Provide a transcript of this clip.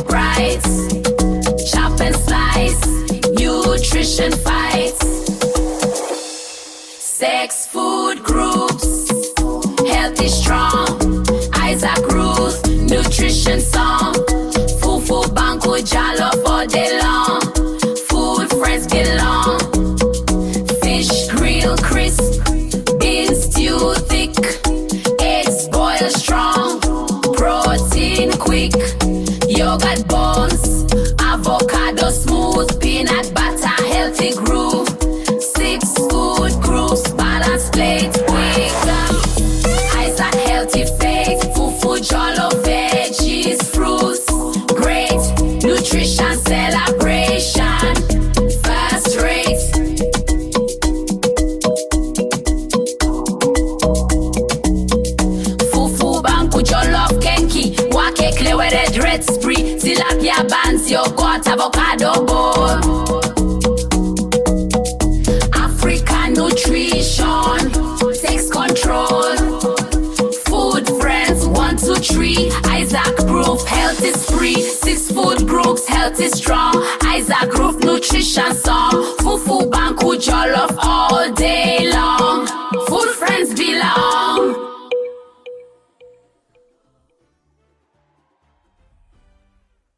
bright. Chop and slice, nutrition fights. 6 food groups, healthy strong. Isaac Ruth, nutrition song. Fufu, Banku, Jollof all day long. Food friends get along. Fish grill crisp, beans stew thick. Eggs boil strong, protein quick. Yogurt bones, avocado smooth. Peanut butter healthy groove. 6 food groups, balance plate quick. Isaac healthy faith. Fufu, jollof, veggies, fruits. Great nutrition celebration. First rate. Fufu, Banku, jollof, kenki. Wake clay with red red spree. Tilapia buns, yogurt, avocado bowl. African nutrition takes control. Food friends 1, 2, 3. Isaac proof health is free. 6 food groups health is strong. Isaac proof nutrition song.